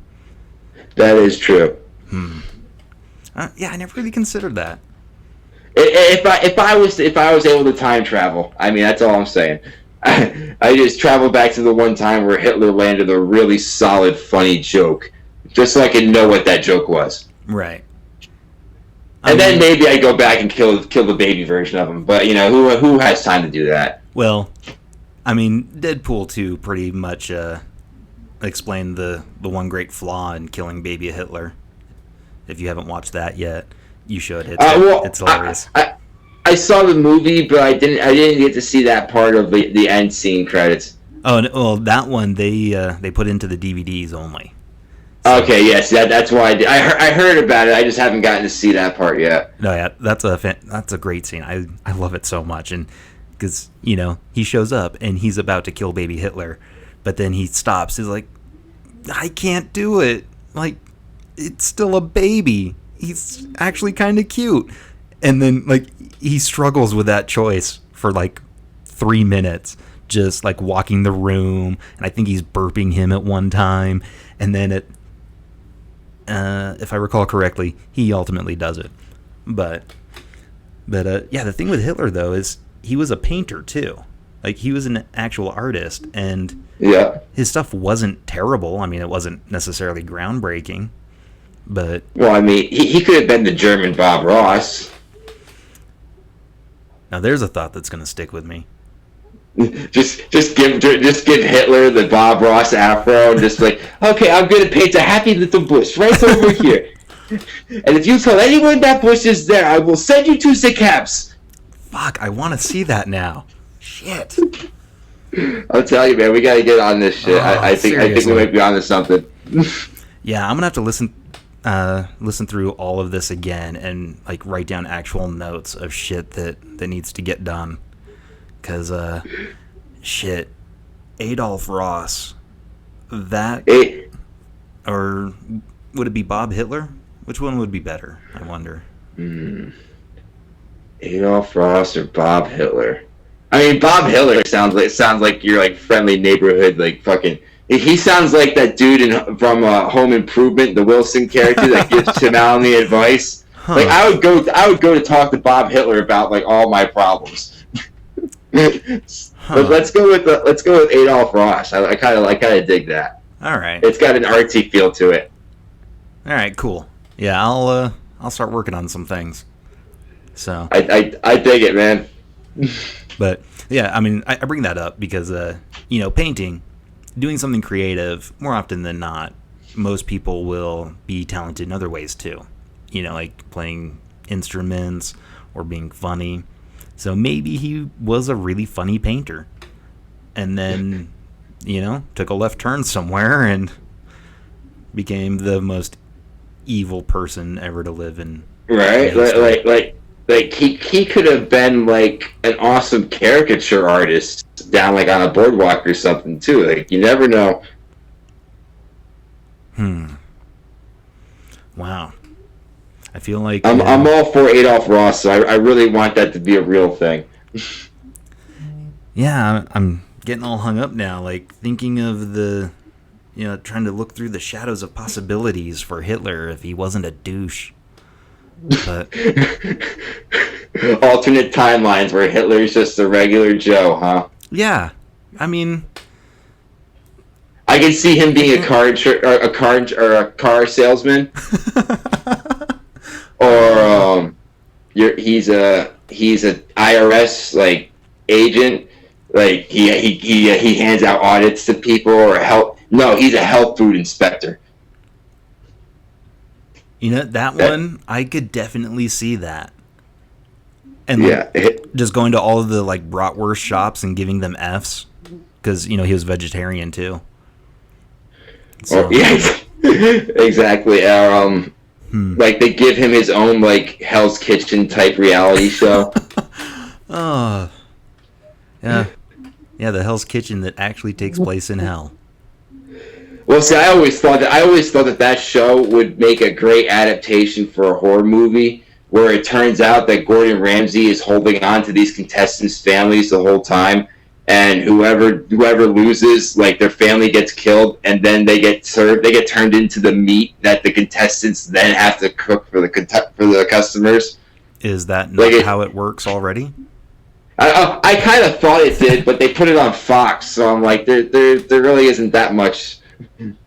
that is true. Yeah, I never really considered that. If I was able to time travel, I mean, that's all I'm saying. I just travel back to the one time where Hitler landed a really solid, funny joke, just so I can know what that joke was. Right. And then maybe I go back and kill the baby version of him. But who has time to do that? Well, I mean, Deadpool 2 pretty much explained the one great flaw in killing baby Hitler. If you haven't watched that yet, you should. It's hilarious. I saw the movie, but I didn't get to see that part of the end scene credits. Oh, well, that one they put into the DVDs only. So, okay, yes, that's why I heard about it. I just haven't gotten to see that part yet. No, yeah, that's a great scene. I love it so much, and because he shows up and he's about to kill baby Hitler, but then he stops. He's like, I can't do it. Like, it's still a baby. He's actually kind of cute, and then like he struggles with that choice for like 3 minutes, just like walking the room, and I think he's burping him at one time, and then if I recall correctly, he ultimately does it. But yeah, the thing with Hitler though is he was a painter too. Like, he was an actual artist, and yeah, his stuff wasn't terrible. I mean, it wasn't necessarily groundbreaking, but well, I mean, he could have been the German Bob Ross. Now there's a thought that's going to stick with me. Just give Hitler the Bob Ross afro and just like, okay, I'm gonna paint a happy little bush right over here, and if you tell anyone that bush is there, I will send you to Sac'em. Fuck, I want to see that now. Shit. I'll tell you, man, we gotta get on this shit. I think we might be onto something. Yeah, I'm gonna have to listen through all of this again and like write down actual notes of shit that needs to get done. Cause shit, Adolf Ross, or would it be Bob Hitler? Which one would be better? I wonder. Adolf Ross or Bob Hitler? I mean, Bob Hitler sounds like your like friendly neighborhood like fucking. He sounds like that dude from Home Improvement, the Wilson character that gives Tim Allen the advice. Huh. Like I would go to talk to Bob Hitler about like all my problems. But let's go with Adolf Ross. I kind of dig that. All right. It's got an artsy feel to it. All right, cool. Yeah, I'll start working on some things. So I dig it, man. But yeah, I mean, I bring that up because painting, doing something creative, more often than not, most people will be talented in other ways too. Like playing instruments or being funny. So maybe he was a really funny painter, and then took a left turn somewhere and became the most evil person ever to live in. Right, like he could have been like an awesome caricature artist down like on a boardwalk or something too. Like you never know. Wow. I feel like I'm all for Adolf Ross, so I really want that to be a real thing. Yeah, I'm getting all hung up now, like thinking of the, trying to look through the shadows of possibilities for Hitler if he wasn't a douche. But alternate timelines where Hitler's just a regular Joe, huh? Yeah, I mean, I can see him being a car salesman. Or he's a IRS like agent, like he hands out audits to people or he's a health food inspector. That one I could definitely see that. And just going to all of the like bratwurst shops and giving them Fs because he was vegetarian too. So. Yeah, exactly. Like they give him his own like Hell's Kitchen type reality show. Oh, yeah, the Hell's Kitchen that actually takes place in hell. Well, see, I always thought that show would make a great adaptation for a horror movie, where it turns out that Gordon Ramsay is holding on to these contestants' families the whole time, and whoever loses, like their family gets killed, and then they get turned into the meat that the contestants then have to cook for the customers. Is that not how it works already? I kind of thought it did, but they put it on Fox, so I'm like, there really isn't that much.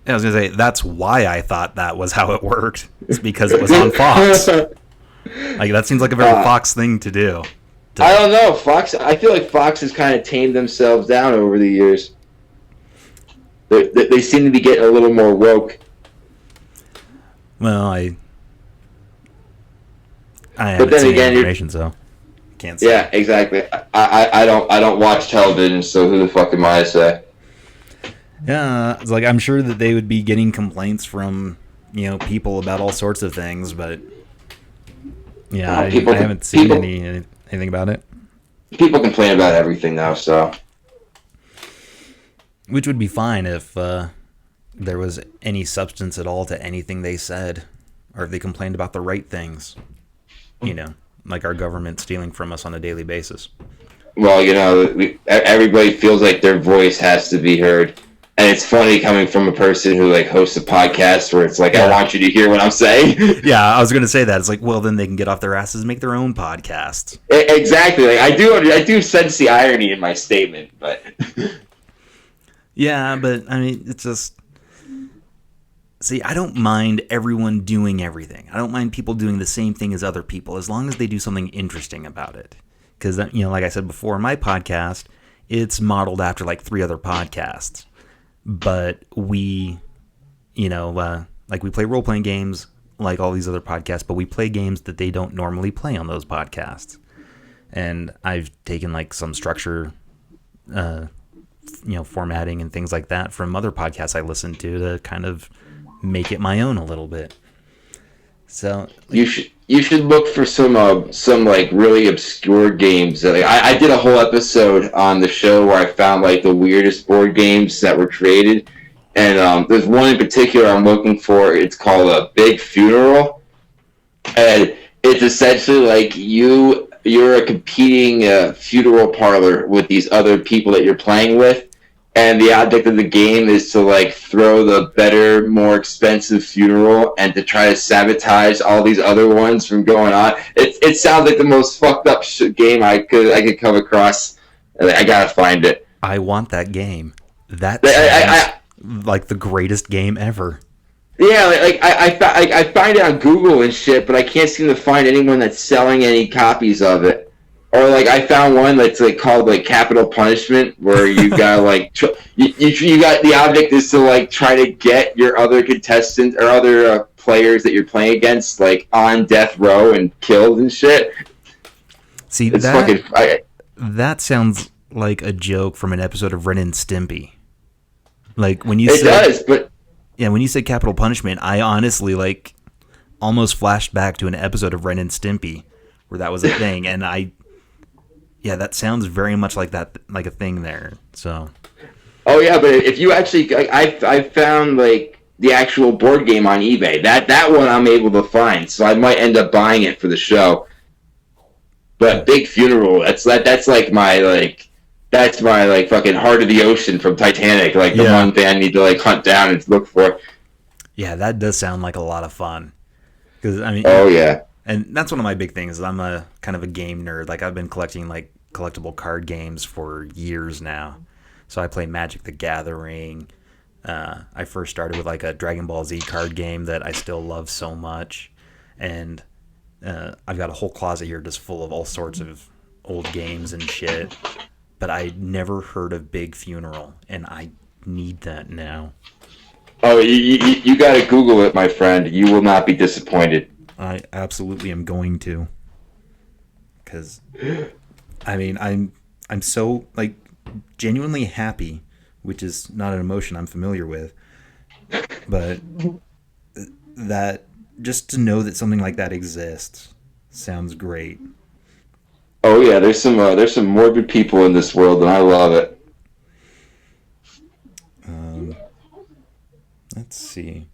I was gonna say that's why I thought that was how it worked. It's because it was on Fox. Like that seems like a very Fox thing to do. I don't know, Fox. I feel like Fox has kind of tamed themselves down over the years. They seem to be getting a little more woke. Well, I haven't seen any information, so can't say. Yeah, exactly. I don't watch television, so who the fuck am I to say? Yeah, it's like I'm sure that they would be getting complaints from people about all sorts of things, but yeah, I haven't seen anything about it. People complain about everything now, so which would be fine if there was any substance at all to anything they said, or if they complained about the right things. Like our government stealing from us on a daily basis. Well, everybody feels like their voice has to be heard. And it's funny coming from a person who hosts a podcast where it's like, I want you to hear what I'm saying. Yeah, I was going to say that. It's like, well, then they can get off their asses and make their own podcast. Exactly. I do sense the irony in my statement, but yeah, but I mean, it's just. See, I don't mind everyone doing everything. I don't mind people doing the same thing as other people as long as they do something interesting about it. Because, like I said before, my podcast, it's modeled after 3 other podcasts. But we, we play role-playing games like all these other podcasts, but we play games that they don't normally play on those podcasts. And I've taken some structure, formatting and things like that from other podcasts I listen to kind of make it my own a little bit. So you should look for some really obscure games. I did a whole episode on the show where I found the weirdest board games that were created, and there's one in particular I'm looking for. It's called a Big Funeral, and it's essentially you're a competing funeral parlor with these other people that you're playing with. And the object of the game is to throw the better, more expensive funeral and to try to sabotage all these other ones from going on. It sounds like the most fucked up game I could come across. I gotta find it. I want that game. That sounds like the greatest game ever. Yeah, I find it on Google and shit, but I can't seem to find anyone that's selling any copies of it. Or I found one that's called Capital Punishment, where you got you got the object is to try to get your other contestants or other players that you're playing against on death row and killed and shit. See, that sounds like a joke from an episode of Ren and Stimpy. When you when you said Capital Punishment, I honestly almost flashed back to an episode of Ren and Stimpy where that was a thing, and yeah, that sounds very much like that, like a thing there. So. Oh yeah, but if you actually, I found the actual board game on eBay. That one I'm able to find, so I might end up buying it for the show. But Big Funeral, that's my fucking Heart of the Ocean from Titanic, the one thing I need to hunt down and look for. Yeah, that does sound like a lot of fun. Because oh yeah. And that's one of my big things. I'm a kind of a game nerd. I've been collecting collectible card games for years now. So I play Magic the Gathering. I first started with a Dragon Ball Z card game that I still love so much. And I've got a whole closet here just full of all sorts of old games and shit. But I never heard of Big Funeral, and I need that now. Oh, you got to Google it, my friend. You will not be disappointed. I absolutely am going to, because I'm so genuinely happy, which is not an emotion I'm familiar with, but that just to know that something like that exists sounds great. Oh yeah, there's some morbid people in this world, and I love it. Let's see.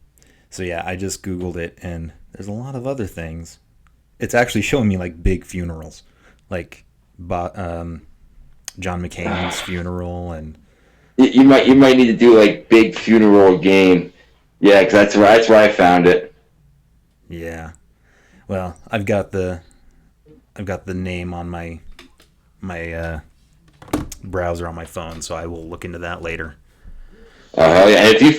So yeah, I just Googled it, and there's a lot of other things. It's actually showing me big funerals, John McCain's funeral, and You might need to do like big funeral game. Yeah, because that's where I found it. yeah. Well, I've got the name on my browser on my phone, so I will look into that later. Oh hell yeah! And if you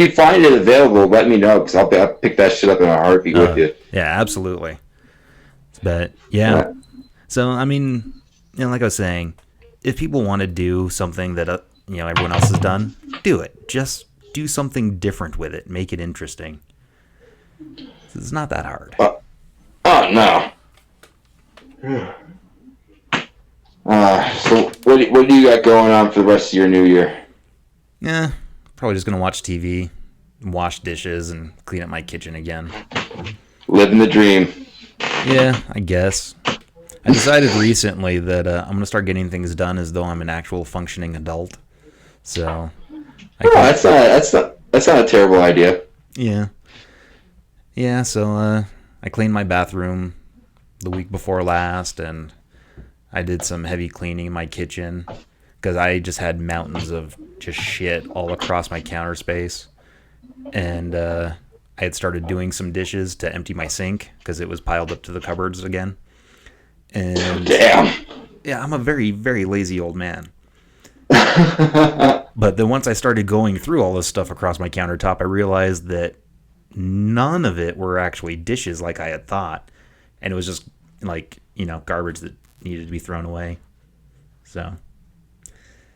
find it available, let me know because I'll pick that shit up in a heartbeat with you. Yeah, absolutely. But yeah, so I mean, like I was saying, if people want to do something that everyone else has done, do it. Just do something different with it. Make it interesting. It's not that hard. Oh no. So what do you got going on for the rest of your new year? Yeah, probably just gonna watch TV, wash dishes, and clean up my kitchen again. Living the dream. Yeah, I guess. I decided recently that I'm gonna start getting things done as though I'm an actual functioning adult. So. That's not a terrible idea. Yeah. Yeah. So I cleaned my bathroom the week before last, and I did some heavy cleaning in my kitchen because I just had mountains of just shit all across my counter space, and I had started doing some dishes to empty my sink because it was piled up to the cupboards again. And damn. Yeah, I'm a very, very lazy old man. But then once I started going through all this stuff across my countertop, I realized that none of it were actually dishes like I had thought, and it was just like garbage that needed to be thrown away. So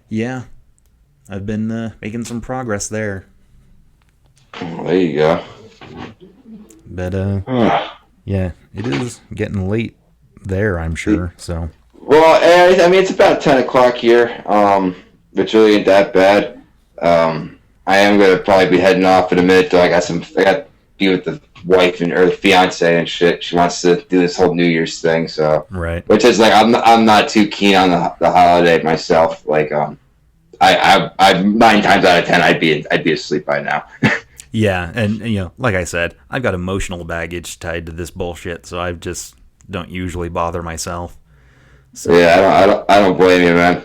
yeah, I've been making some progress there. There you go. But yeah, it is getting late there, I'm sure. So well, I mean it's about 10 o'clock here. Which really ain't that bad. I am gonna probably be heading off in a minute. Though I got to be with the wife or the fiance and shit. She wants to do this whole New Year's thing, so right. Which is like I'm not too keen on the holiday myself. Like I 9 times out of 10 I'd be asleep by now. Yeah, and like I said, I've got emotional baggage tied to this bullshit, so I just don't usually bother myself. So yeah, I don't blame you, man.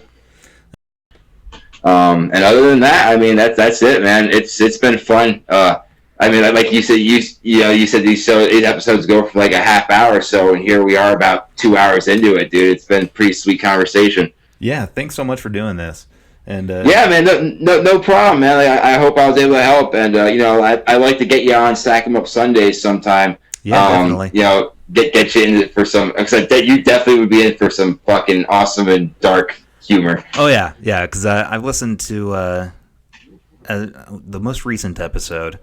And other than that, I mean that's it, man. It's been fun. I mean, like you said, you said these 8 episodes go for like a half hour or so, and here we are about 2 hours into it, dude. It's been a pretty sweet conversation. Yeah, thanks so much for doing this. And yeah, man, no problem, man. Like, I hope I was able to help, and I like to get you on Sac'em Up Sundays sometime. Yeah, definitely. Get you in for some. Because you definitely would be in for some fucking awesome and dark humor. Oh yeah, because I've listened to the most recent episode,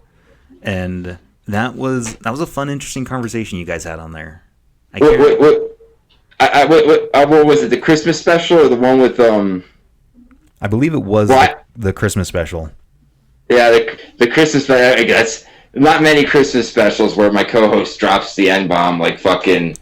and that was a fun, interesting conversation you guys had on there. What was it? The Christmas special or the one with I believe it was the Christmas special. Yeah, the Christmas special. I guess not many Christmas specials where my co-host drops the N-bomb like fucking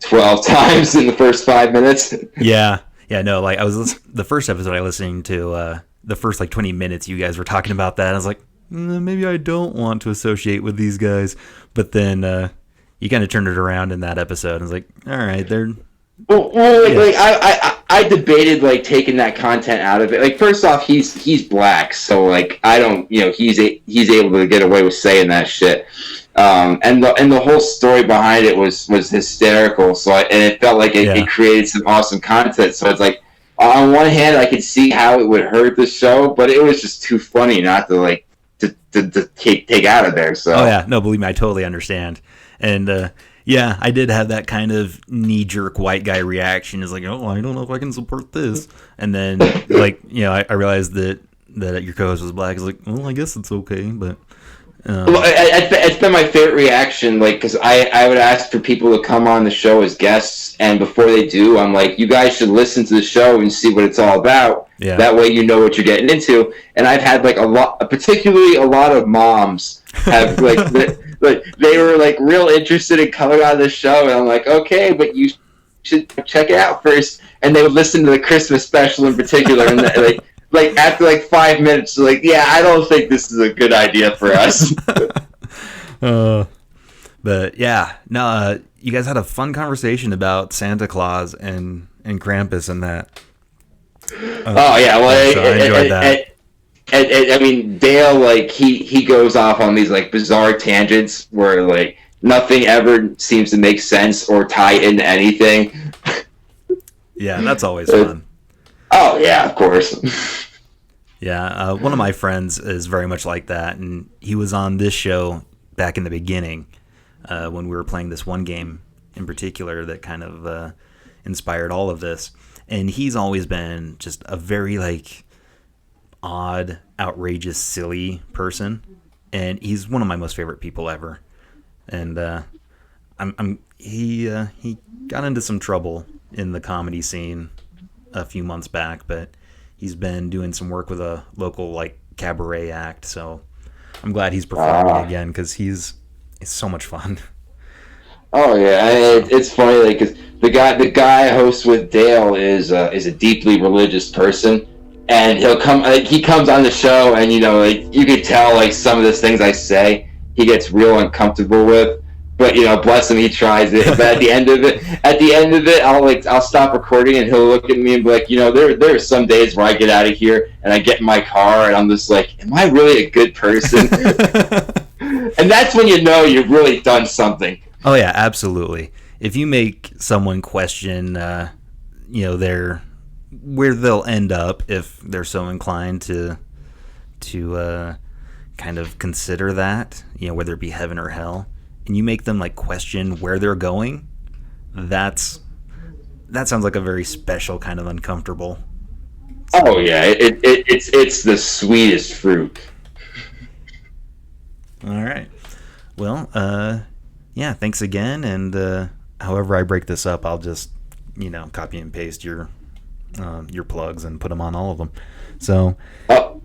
12 times in the first 5 minutes. Yeah, no, like the first episode I listened to, the first like 20 minutes you guys were talking about that. I was like, maybe I don't want to associate with these guys. But then you kind of turned it around in that episode. I was like, all right, they're... Like I debated like taking that content out of it. Like first off, he's black, so like I don't, he's able to get away with saying that shit. And the whole story behind it was hysterical. So and it felt like it created some awesome content. So it's like on one hand, I could see how it would hurt the show, but it was just too funny not to like to take out of there. So oh yeah, no, believe me, I totally understand. And yeah, I did have that kind of knee-jerk white guy reaction. Is like, oh, I don't know if I can support this. And then, like, I realized that your co-host was black. I was like, well, I guess it's okay, but... Well, it's been my favorite reaction, like, because I would ask for people to come on the show as guests, and before they do, I'm like, you guys should listen to the show and see what it's all about. Yeah. That way you know what you're getting into. And I've had, like, particularly a lot of moms have, like... they were like real interested in coming on the show, and I'm like, okay, but you should check it out first. And they would listen to the Christmas special in particular, and like after like 5 minutes, they're like, yeah, I don't think this is a good idea for us. But yeah, no, you guys had a fun conversation about Santa Claus and Krampus and that. Oh yeah, well, So I enjoyed that. I mean, Dale, like he goes off on these like bizarre tangents where like nothing ever seems to make sense or tie into anything. Yeah, that's always fun. Oh yeah, of course. Yeah, one of my friends is very much like that, and he was on this show back in the beginning when we were playing this one game in particular that kind of inspired all of this. And he's always been just a very like odd, outrageous, silly person, and he's one of my most favorite people ever. And he got into some trouble in the comedy scene a few months back, but he's been doing some work with a local like cabaret act, so I'm glad he's performing again because he's so much fun. Oh yeah, it's funny like 'cause the guy I host with Dale is a deeply religious person, and he comes on the show, and you know like you could tell like some of the things I say he gets real uncomfortable with. But you know, bless him, he tries it. But at the end of it, I'll stop recording, and he'll look at me and be like, you know, there are some days where I get out of here and I get in my car and I'm just like, am I really a good person? And that's when you know you've really done something. Oh yeah, absolutely. If you make someone question, where they'll end up if they're so inclined to kind of consider that, you know, whether it be heaven or hell, and you make them like question where they're going, that sounds like a very special kind of uncomfortable. Oh yeah, it's the sweetest fruit. All right. Well, yeah, thanks again. And however I break this up, I'll just, copy and paste your plugs and put them on all of them. So.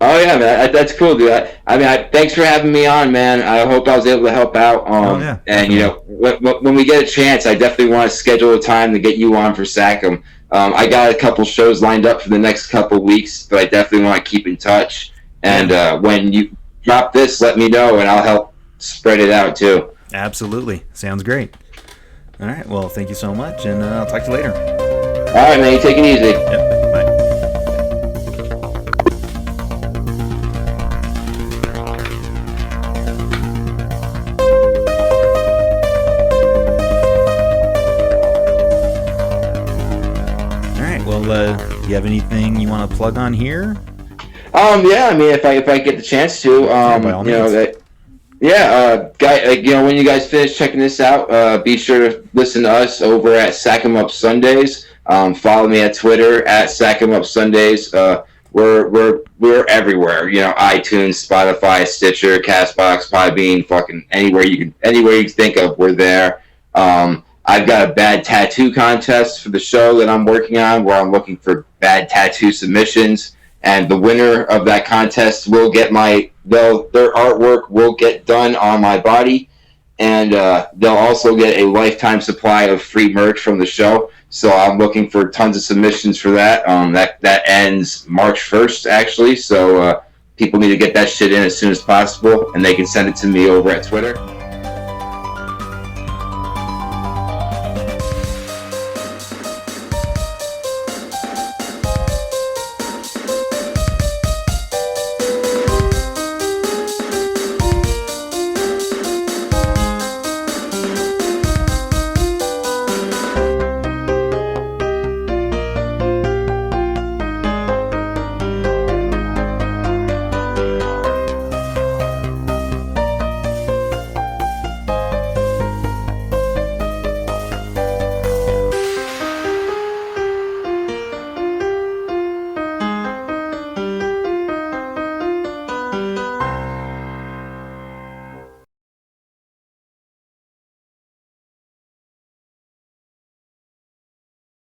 Oh yeah, man, that's cool, dude. Thanks for having me on, man. I hope I was able to help out. Yeah, and you know, when we get a chance, I definitely want to schedule a time to get you on for Sac'em. I got a couple shows lined up for the next couple weeks, but I definitely want to keep in touch. And when you drop this, let me know, and I'll help spread it out too. Absolutely, sounds great. All right, well, thank you so much, and I'll talk to you later. All right, man. You take it easy. Yep. Bye. Do you have anything you want to plug on here? Yeah, if I get the chance to, by all means. When you guys finish checking this out, be sure to listen to us over at Sac'em Up Sundays. Follow me at Twitter at Sac'em Up Sundays. We're everywhere. iTunes, Spotify, Stitcher, Castbox, Podbean, fucking anywhere you can think of, we're there. I've got a bad tattoo contest for the show that I'm working on, where I'm looking for bad tattoo submissions, and the winner of that contest will get their artwork will get done on my body, and they'll also get a lifetime supply of free merch from the show. So I'm looking for tons of submissions for that. That ends March 1st, actually. So people need to get that shit in as soon as possible, and they can send it to me over at Twitter.